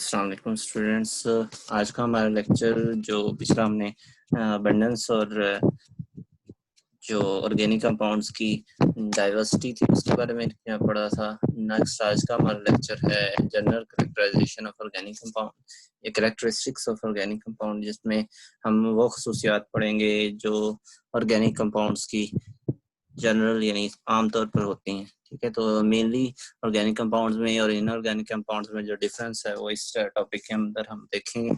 अस्सलाम वालेकुम स्टूडेंट्स। आज का हमारा लेक्चर जो पिछला हमने अबंडेंस और जो ऑर्गेनिक कंपाउंड्स की डाइवर्सिटी थी उसके बारे में पढ़ा था। नेक्स्ट आज का हमारा लेक्चर है general characterization of organic compound या कैरेक्टरिस्टिक्स ऑफ ऑर्गेनिक कंपाउंड, जिसमें हम वो खसूसियात पढ़ेंगे जो ऑर्गेनिक कंपाउंड्स की जनरल यानी आमतौर पर होती हैं। ठीक है, तो मेनली ऑर्गेनिक कंपाउंड्स में और इनऑर्गेनिक कंपाउंड्स में जो डिफरेंस है वो इस टॉपिक के अंदर हम देखेंगे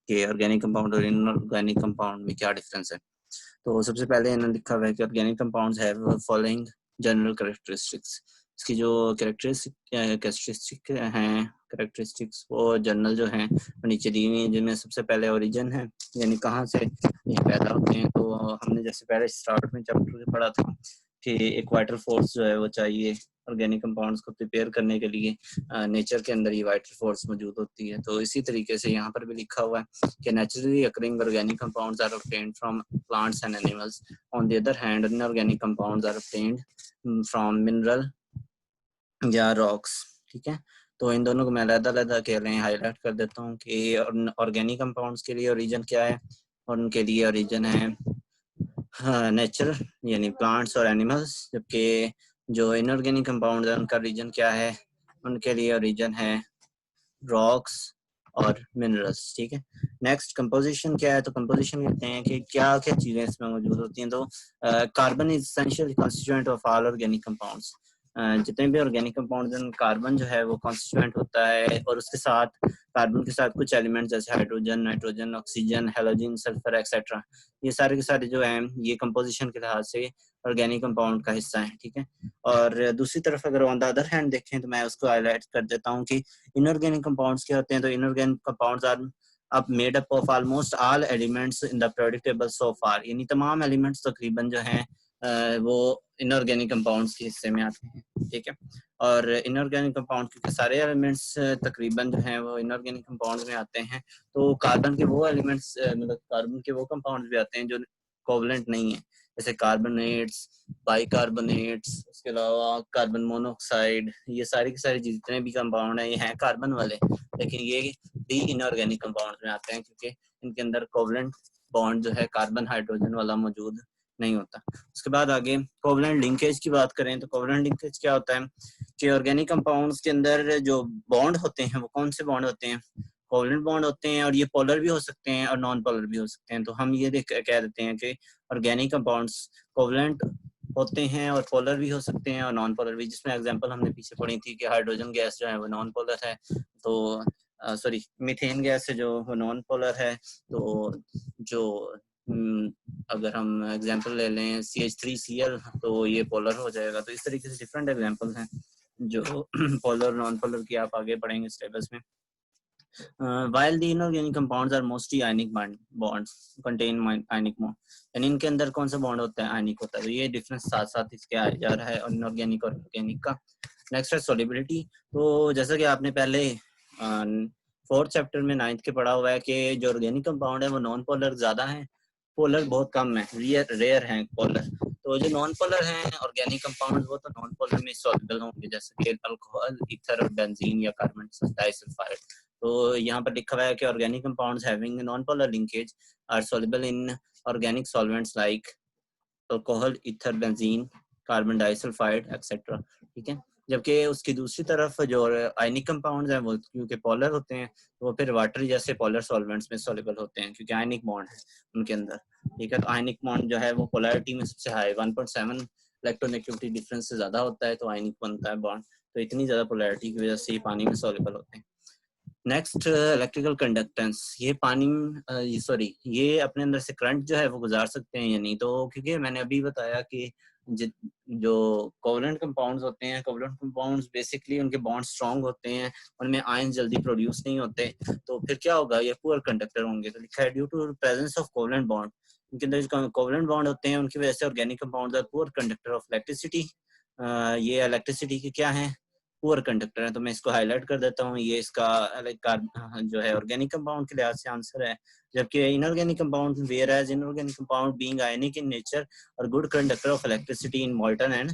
कि ऑर्गेनिक कंपाउंड और इनऑर्गेनिक कंपाउंड में क्या डिफरेंस है। तो सबसे पहले इन्होंने लिखा हुआ है कि organic compounds have following general characteristics. इसकी जो कैरेक्टरिस्टिक हैं कैरेक्टरिस्टिक्स वो जनरल जो हैं वो नीचे दी हुई हैं, जिनमें सबसे पहले ओरिजिन है, यानी कहाँ से ये पैदा होते हैं। तो हमने जैसे पहले स्टार्ट में चैप्टर में पढ़ा था कि एक वाइटल फोर्स जो है वो चाहिए ऑर्गेनिक कंपाउंड्स को प्रिपेयर करने के लिए। नेचर के अंदर ये वाइटल फोर्स मौजूद होती है। तो इसी तरीके से यहाँ पर भी लिखा हुआ है कि naturally occurring organic compounds are obtained from plants and animals. On the other hand, inorganic compounds are obtained from mineral या rocks। ठीक है, तो इन दोनों को मैं अलग-अलग कह रहे हैं हाईलाइट कर देता हूँ कि ऑर्गेनिक कंपाउंड्स के लिए ओरिजिन क्या है, और उनके लिए ओरिजिन है नेचर यानी प्लांट्स और एनिमल्स, जबकि जो इनऑर्गेनिक कंपाउंड है उनका ओरिजिन क्या है, उनके लिए ओरिजिन है रॉक्स और मिनरल्स। ठीक है, नेक्स्ट कंपोजिशन क्या है, तो कंपोजिशन कहते हैं कि क्या क्या चीजें इसमें मौजूद होती हैं। तो carbon is essential constituent of all organic compounds. जितने भी ऑर्गेनिक कंपाउंड्स हैं कार्बन जो है वो कॉन्स्टिट्यूएंट होता है, और उसके साथ कार्बन के साथ कुछ एलिमेंट्स जैसे hydrogen, nitrogen, oxygen, halogen, sulphur etcetera, ये सारे के सारे जो हैं ये कंपोजिशन के लिहाज से ऑर्गेनिक कंपाउंड का हिस्सा है। ठीक है, और दूसरी तरफ अगर ऑन द अदर हैंड देखें तो मैं उसको हाईलाइट कर देता हूँ कि इनऑर्गेनिक कंपाउंड्स क्या होते हैं। तो इनऑर्गेनिक कंपाउंड्स आर अब made up of almost all elements in the periodic table so far, यानी तमाम एलिमेंट्स तकरीबन जो हैं वो इनऑर्गेनिक कंपाउंड्स के हिस्से में आते हैं। ठीक है, और इनऑर्गेनिक कंपाउंड क्योंकि सारे एलिमेंट्स तकरीबन जो हैं वो इनऑर्गेनिक कंपाउंड्स में आते हैं, तो कार्बन के वो एलिमेंट्स मतलब कार्बन के वो कंपाउंड्स भी आते हैं जो कोवलेंट नहीं है, जैसे कार्बोनेट्स, बाइकार्बोनेट्स, उसके अलावा कार्बन मोनोऑक्साइड, ये सारी की सारी जितने भी कंपाउंड हैं ये हैं कार्बन वाले, लेकिन ये भी इनऑर्गेनिक कंपाउंड में आते हैं क्योंकि इनके अंदर कोवलेंट बॉन्ड जो है कार्बन हाइड्रोजन वाला मौजूद नहीं होता। उसके बाद आगे कोवलेंट लिंकेज की बात करें तो कोवलेंट लिंकेज क्या होता है कि ऑर्गेनिक कंपाउंड्स के अंदर जो बॉन्ड होते हैं वो कौन से बॉन्ड होते हैं, कोवलेंट बॉन्ड होते हैं, और ये पोलर भी हो सकते हैं और नॉन पोलर भी हो सकते हैं। तो हम ये कह देते हैं कि ऑर्गेनिक कंपाउंड्स कोवलेंट होते हैं और पोलर भी हो सकते हैं और नॉन पोलर भी, जिसमें एग्जांपल हमने पीछे पढ़ी थी कि हाइड्रोजन गैस जो है वो नॉन पोलर है, तो सॉरी मीथेन गैस है जो वो नॉन पोलर है। तो जो अगर हम एग्जांपल ले लें CH3Cl तो ये पोलर हो जाएगा। तो इस तरीके से डिफरेंट एग्जांपल्स हैं जो पोलर नॉन पोलर की आप आगे पढ़ेंगे स्टेप्स में। While the inorganic compounds are mostly ionic bonds contain ionic bond, यानी इनके अंदर कौन सा बॉन्ड होता है, आयनिक होता है। तो ये डिफरेंस साथ साथ इसके आ जा रहा है इनऑर्गेनिक और ऑर्गेनिक का। नेक्स्ट है सॉल्युबिलिटी। तो जैसा कि आपने पहले फोर्थ चैप्टर में 9th के पढ़ा हुआ है कि जो ऑर्गेनिक कंपाउंड है वो नॉन पोलर ज्यादा है, पोलर बहुत कम है, रेयर है पोलर। तो जो नॉन पोलर हैं ऑर्गेनिक कंपाउंड वो तो नॉन पोलर में सॉल्युबल होंगे, जैसे कि अल्कोहल, ईथर और बेंजीन या कार्बन डाइसल्फाइड। तो यहाँ पर लिखा हुआ है कि organic compounds having non polar linkage are soluble in organic solvents like alcohol, ether, benzene, carbon disulphide etcetera. ठीक है, जबकि उसकी दूसरी तरफ जो आयनिक कंपाउंड्स हैं वो क्योंकि पोलर होते हैं तो वो फिर वाटर जैसे पोलर सॉल्वेंट्स में सॉल्युबल होते हैं क्योंकि आयनिक बॉन्ड है उनके अंदर। ठीक है, तो आयनिक बॉन्ड जो है वो पोलैरिटी में सबसे हाई 1.7 इलेक्ट्रोनेगेटिविटी डिफरेंस से ज्यादा होता है, तो आयनिक बनता है बॉन्ड। तो इतनी ज्यादा पोलैरिटी की वजह से ये पानी में सॉल्युबल होते हैं। नेक्स्ट इलेक्ट्रिकल कंडक्टेंस, ये पानी ये अपने अंदर से करंट जो है वो गुजार सकते हैं या नहीं। तो क्योंकि मैंने अभी बताया कि जो कोवलेंट कंपाउंड्स होते हैं, कोवलेंट कंपाउंड्स बेसिकली उनके बॉन्ड स्ट्रांग होते हैं, उनमें आयन जल्दी प्रोड्यूस नहीं होते, तो फिर क्या होगा, ये पुअर कंडक्टर होंगे। तो लिखा है due to presence of covalent bond, उनके अंदर जो कोवलेंट बॉन्ड होते हैं उनकी वजह से organic compounds are poor conductor of electricity. ये इलेक्ट्रिसिटी के क्या है, पुअर कंडक्टर है। तो मैं इसको हाईलाइट कर देता हूँ, ये इसका जो है ऑर्गेनिक कंपाउंड के लिहाज से आंसर है। जबकि inorganic compound whereas inorganic compound being ionic in nature और good conductor of electricity in molten and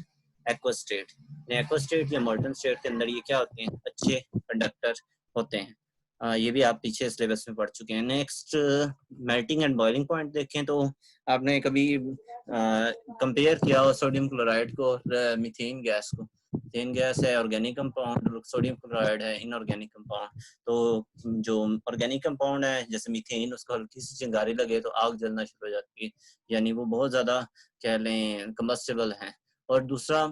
aqua state. Aqua state या मोल्टन स्टेट के अंदर ये क्या होते हैं, अच्छे कंडक्टर होते हैं। ये भी आप पीछे सिलेबस में पढ़ चुके हैं। Next melting and boiling point देखें तो आपने कभी कंपेयर किया हो सोडियम क्लोराइड को और मीथेन गैस को। मीथेन गैस है ऑर्गेनिक कंपाउंड, सोडियम क्लोराइड है इनऑर्गेनिक कंपाउंड। तो जो ऑर्गेनिक कंपाउंड है जैसे मीथेन, उसको हल्की सी चिंगारी लगे तो आग जलना शुरू हो जाती है, यानी वो बहुत ज्यादा कह लें कंबस्टेबल है। और दूसरा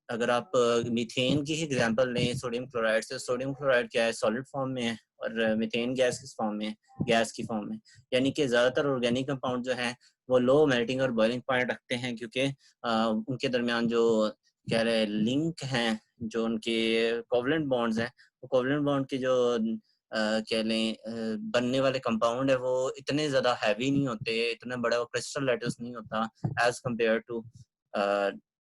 अगर आप मीथेन की ही एग्जांपल लें सोडियम क्लोराइड से, सोडियम क्लोराइड क्या है, सॉलिड फॉर्म में है और मीथेन गैस किस फॉर्म में है, गैस की फॉर्म में। यानी कि ज्यादातर ऑर्गेनिक कंपाउंड जो है वो लो मेल्टिंग और बॉइलिंग पॉइंट रखते हैं, क्योंकि उनके दरमियान जो कह रहे लिंक हैं, जो उनके कोवलेंट बॉन्ड्स हैं, वो कोवलेंट बॉन्ड के जो कह लें बनने वाले कंपाउंड है वो इतने ज्यादा हैवी नहीं होते, इतना बड़ा वो क्रिस्टल लेटर्स नहीं होता as compare to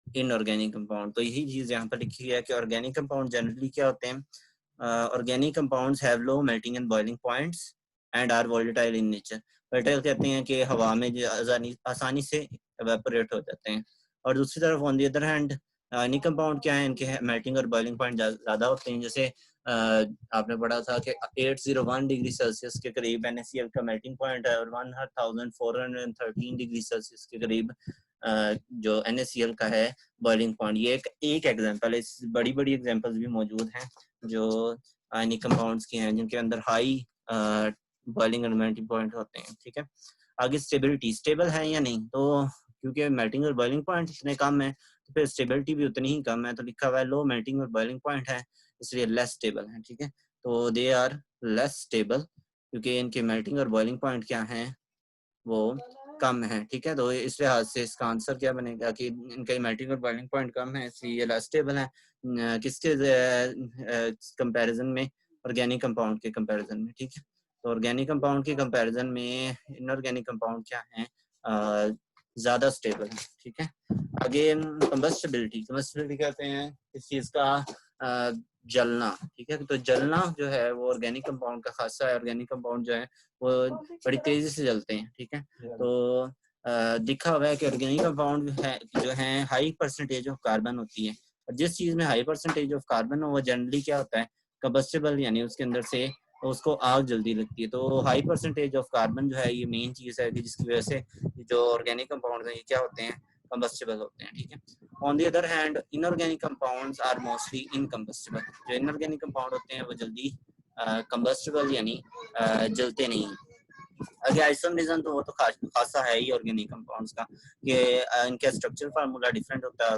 inorganic compound. तो यही चीज यहाँ पर लिखी है कि ऑर्गेनिक कंपाउंड जनरली क्या होते हैं, organic compounds have low melting and boiling points and are volatile in nature. Volatile कहते हैं कि हवा में आसानी से एवेपोरेट हो जाते हैं। और दूसरी तरफ on the other hand ionic compound क्या है, इनके मेल्टिंग और बॉइलिंग पॉइंट ज्यादा होते हैं। जैसे आपने पढ़ा था कि 801 डिग्री सेल्सियस के करीब NaCl का मेल्टिंग पॉइंट है और 1413 डिग्री सेल्सियस के करीब जो NaCl का है बॉइलिंग पॉइंट। ये एक एग्जांपल है, बड़ी बड़ी एग्जांपल्स भी मौजूद हैं जो आयनिक कंपाउंड्स की हैं जिनके अंदर हाई बॉइलिंग और मेल्टिंग पॉइंट होते हैं। ठीक है, आगे स्टेबिलिटी, स्टेबल है या नहीं, तो क्योंकि मेल्टिंग और बॉइलिंग पॉइंट इतने कम है तो फिर स्टेबिलिटी भी उतनी ही कम है। तो लिखा हुआ है लो मेल्टिंग और बॉइलिंग पॉइंट है, इसलिए लेस स्टेबल है। ठीक है, तो दे आर लेस स्टेबल क्योंकि इनके मेल्टिंग और बॉइलिंग पॉइंट क्या हैं, वो कम है। ठीक है, तो इस लिहाज से इसका आंसर क्या बनेगा कि इनका मेल्टिंग और बॉइलिंग पॉइंट कम है, इसलिए ये लेस स्टेबल है। किसके कंपैरिजन में, ऑर्गेनिक कंपाउंड के कंपैरिजन में। ठीक है, तो ऑर्गेनिक कंपाउंड के कंपैरिजन में इनऑर्गेनिक कंपाउंड क्या है, ज्यादा स्टेबल है। ठीक है, आगे कंबस्टिबिलिटी, कंबस्टिबिलिटी कहते हैं इस चीज का जलना। ठीक है, तो जलना जो है वो ऑर्गेनिक कंपाउंड का खासा है। ऑर्गेनिक कंपाउंड जो है वो बड़ी तेजी से जलते हैं। ठीक है, तो दिखा हुआ है कि ऑर्गेनिक कंपाउंड है जो है हाई परसेंटेज ऑफ कार्बन होती है, और जिस चीज में हाई परसेंटेज ऑफ कार्बन हो वो जनरली क्या होता है, कंबस्टेबल, यानी उसके अंदर से उसको आग जल्दी लगती है। तो हाई परसेंटेज ऑफ कार्बन जो है ये मेन चीज है कि जिसकी वजह से जो ऑर्गेनिक कंपाउंड है ये क्या होते हैं, कंबस्टेबल होते हैं। ठीक है, on the other hand inorganic compounds are mostly incombustible. जो इनऑर्गेनिक कंपाउंड होते हैं वो जल्दी कंबस्टेबल यानी जलते नहीं। आगे आइसोमरिज्म तो वो तो खासा है ही ऑर्गेनिक कंपाउंड्स का, कि इनका स्ट्रक्चर फार्मूला डिफरेंट होता है,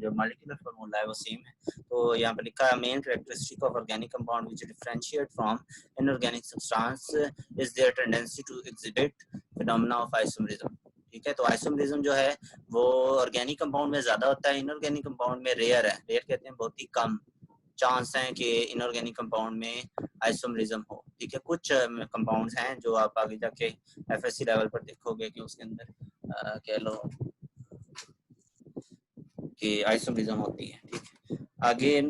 जो मॉलिक्यूलर फार्मूला है वो सेम है। तो यहाँ पर लिखा है main characteristic of organic compound which differentiate from inorganic substance is their tendency to exhibit phenomena of isomerism. ठीक है, तो आइसोमरिज्म जो है वो ऑर्गेनिक कंपाउंड में ज्यादा होता है, इनऑर्गेनिक कंपाउंड में रेयर है। रेयर कहते हैं बहुत ही कम चांस है कि इनऑर्गेनिक कंपाउंड में आइसोमरिज्म हो। ठीक है, कुछ कंपाउंड्स हैं जो आप आगे जाके FSC लेवल पर देखोगे कि उसके अंदर कह लो कि आइसोमरिज्म होती है। ठीक है, आगे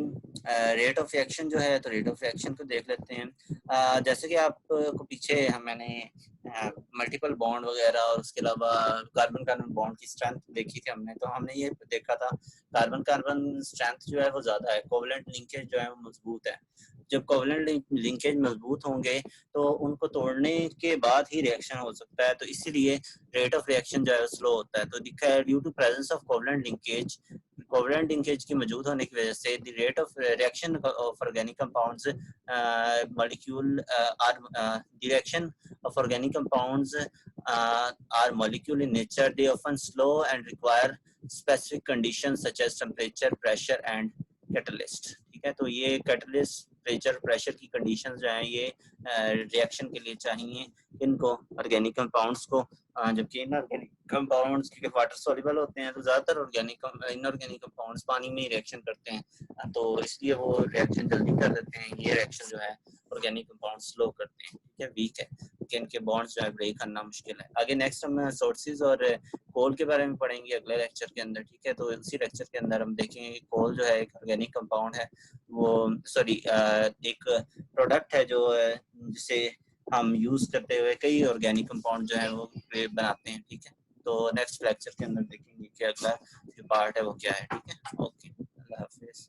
रेट ऑफ रिएक्शन जो है, तो रेट ऑफ रिएक्शन को देख लेते हैं। जैसे कि आपको पीछे मैंने मल्टीपल बॉन्ड वगैरह और उसके अलावा कार्बन कार्बन बॉन्ड की स्ट्रेंथ देखी थी हमने, तो हमने ये देखा था कार्बन कार्बन स्ट्रेंथ जो है वो ज्यादा है, कोवलेंट लिंकेज जो है वो मजबूत है। जब कोवलेंट लिंकेज मजबूत होंगे तो उनको तोड़ने के बाद ही रिएक्शन हो सकता है, तो इसीलिए रेट ऑफ रिएक्शन जो है स्लो होता है। तो दिखा है due to presence of covalent linkage, covalent linkage की मौजूद होने की वजह से the rate of reaction of organic compounds molecule are direction of organic compounds are molecule in nature. They often slow and require specific conditions such as temperature, pressure and catalyst. ठीक है, तो ये कैटलिस्ट, टेम्परेचर, प्रेशर की conditions जो हैं ये reaction के लिए चाहिए इनको, ऑर्गेनिक कंपाउंड्स को। जबकि इनऑर्गेनिक कंपाउंड्स के वाटर सॉल्युबल होते हैं, तो ज्यादातर इनऑर्गेनिक कंपाउंड्स पानी में ही रिएक्शन करते हैं, तो इसलिए वो रिएक्शन जल्दी कर देते हैं। ये रिएक्शन जो है ऑर्गेनिक कंपाउंड स्लो करते हैं। ठीक है, वीक है क्योंकि इनके बॉन्ड्स जो है ब्रेक करना मुश्किल है। आगे नेक्स्ट हम सोर्सेज और कोल के बारे में पढ़ेंगे अगले लेक्चर के अंदर। ठीक है, तो इसी लेक्चर के अंदर हम देखेंगे कि कोल जो है एक ऑर्गेनिक कंपाउंड है, वो सॉरी एक प्रोडक्ट है जो जिसे हम यूज करते हुए कई ऑर्गेनिक कंपाउंड जो है वो बनाते हैं। ठीक है, तो नेक्स्ट लेक्चर के अंदर देखेंगे कि अगला जो पार्ट है वो क्या है। ठीक है, ओके, अल्लाह हाफिज।